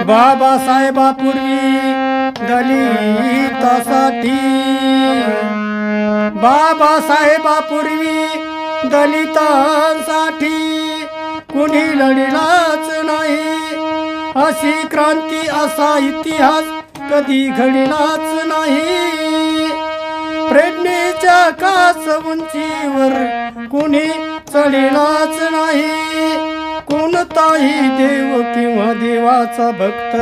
बाबासाहेबापूर्वी दलितासाठी, बाबासाहेबापूर्वी दलितांसाठी कुणी लढलाच नाही. अशी क्रांती असा इतिहास कधी घडलाच नाही. प्रेरणेच्या कास उंचीवर कुणी चढलाच नाही. कोणताही देव किंवा देवाचा भक्त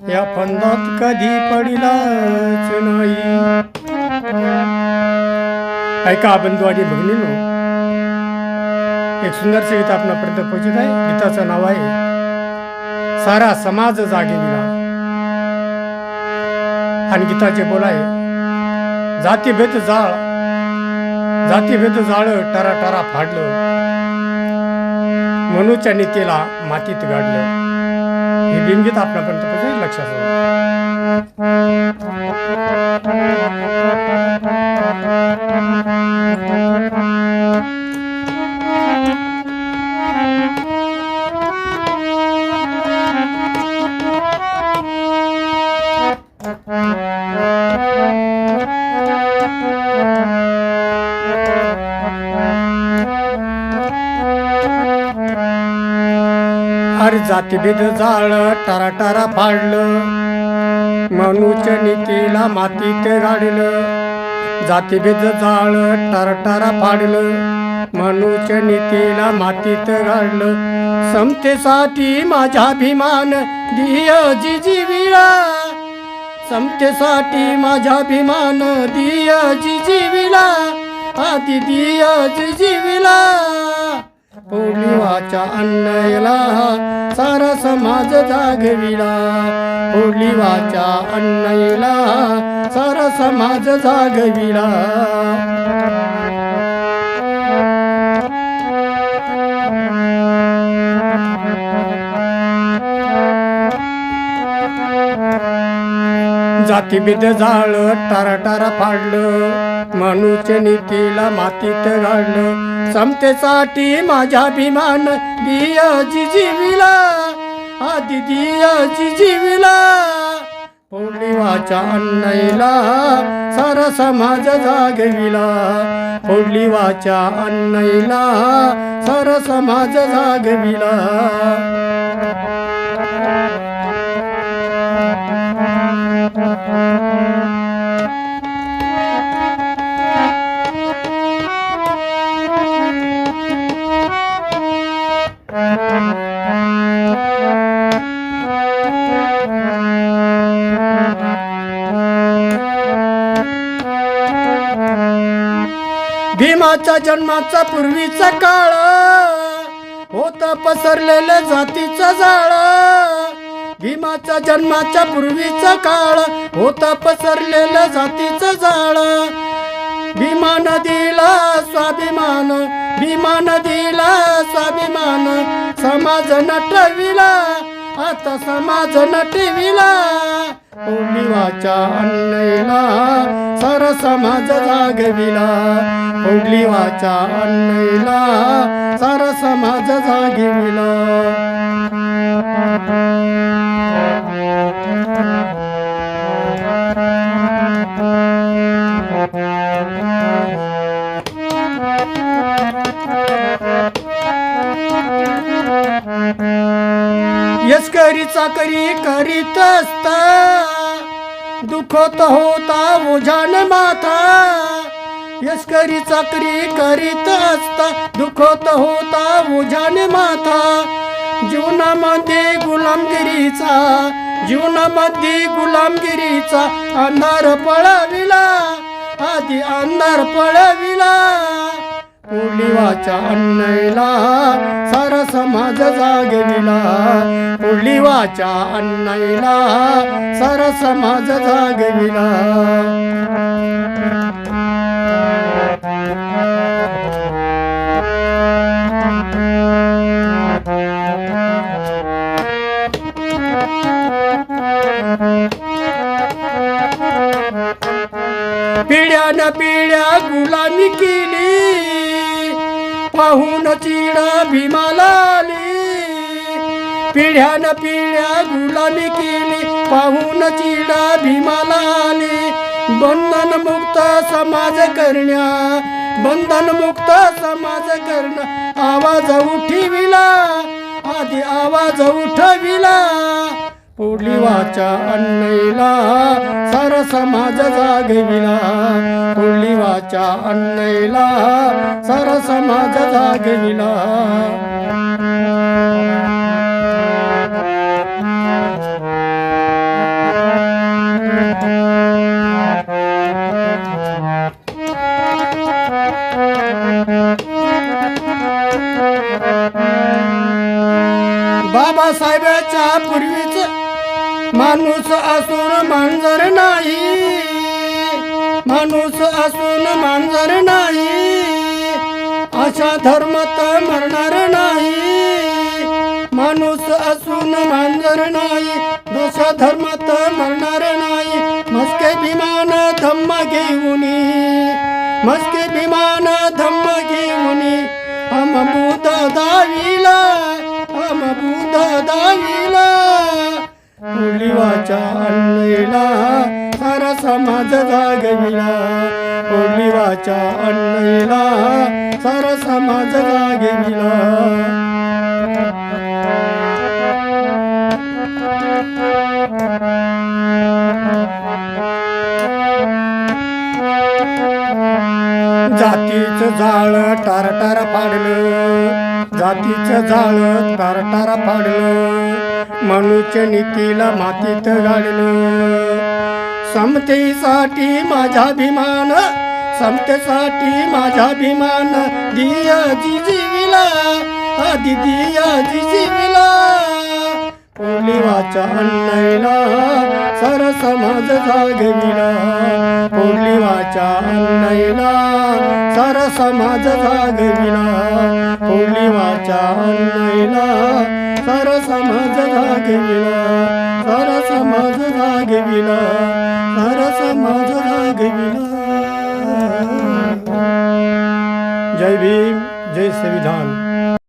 या फंदात कधी पडलाच नाही. ऐका बंधुवाडी भगिनींनो, एक सुंदरसे गीत आपणापर्यंत पोहोचत आहे. गीताचं नाव आहे सारा समाज जागे विला. आणि गीताचे बोल आहे जातीभेद जाळ, जातीभेद जाळ टरा टरा फाडलं, मनूच्या नीतीला मातीत गाडलं. हे बिनगीत आपल्यापर्यंत पोहोचेल, लक्षात अरे जातीभेद जाळ टारा टारा फाडलं, मनूच्या नीतीला मातीत गाडलं. जातीभेद जाळ टारा टारा फाडलं, मनूच्या नीतीला मातीत गाडलं. समतेसाठी माझा अभिमान दिय जिजीविला, समतेसाठी माझा अभिमान दिय जिजीविला, आधी दिय जिजीविला. पोलिवाच्या अन्नयला सारा समाज जागविला, पोलिवाच्या अन्नयला सारा समाज जागविला. जातीभेद जाळ टारा टारा फाडलं, मनूच्या नीतीला मातीत गाडलं. समतेसाठी माझा अभिमान दिय जिजीविला, आधी दिय जिजीविला. पोलिवाच्या अन्नयला सारा समाज जागविला, पोलिवाच्या अन्नयला सारा समाज जागविला. भीमाच्या जन्माचा पूर्वीचा काळ होत पसरलेलं जातीचं जाळ. भीमाच्या जन्माच्या पूर्वीचा काळ होत पसरलेलं जातीचं जाळ. भीमा नदीला स्वाभिमान, भीमा नदीला स्वाभिमान, समाज नटविला, आता समाज नटविला. पोलिवाच्या अन्नयला सारा समाज जागविला, पोलिवाच्या अन्नयला सारा समाज जागविला. यस्करी चाकरी करीत असता, दुखत होता ओझान माथा. यस्करी चाकरी करीत असता, दुखत होता ओझान माथा. जीवनामध्ये गुलामगिरीचा, जीवनामध्ये गुलामगिरीचा अंधार पळविला, आधी अंधार पळविला. पोलिवाच्या अन्नयला सारा समाज जागविला, पोलिवाच्या अन्नयला सारा समाज जागविला. पिढ्यान पिढ्या गुलामी केली, पाहून चीड भीमाला आली. पिढ्यान पिढ्या गुलामी केली, पाहून चीड भीमाला आली. बंधन मुक्त समाज करण्या, बंधन मुक्त समाज करण्या, आवाज उठविला, आधी आवाज उठविला. पोडली वाचा अन्नईला, सारा समाज जागविला. पोडली वाचा अन्नईला, सारा समाज जागविला. बाबासाहेबांच्या पूर्वीच माणूस असून मांजर नाही, माणूस असून मांजर नाही. अशा धर्मात मरणार नाही, माणूस असून मांजर नाही. दोषा धर्मात मरणार नाही. मस्के विमान धम्म घेऊनी, मस्के विमान धम्म घेऊनी. हम बुद्ध दाविला, हम बुद्ध दाविला. पोडली वाचा अन्नईला, सारा समाज जागविला. पोडली वाचा अन्नईला, सारा समाज जागविला. जातीचं जाळ टारटार पाडलं, जातीचं जाळ टारटार पाडलं. मनुष्य नीतीला मातीत गाडलं. समतेसाठी माझा अभिमान, समतेसाठी माझा अभिमान. दिया जिजिविला, आधी दिया जिजिविला. पोडली वाचा अन्नईला, सारा समाज जागविला. पोडली वाचा अन्नईला, सारा समाज जागविला. पोडली वाचा अन्नईला, सारा समाज जागविला. सारा समाज जागविला, सारा समाज जागविला. जय भीम, जय संविधान.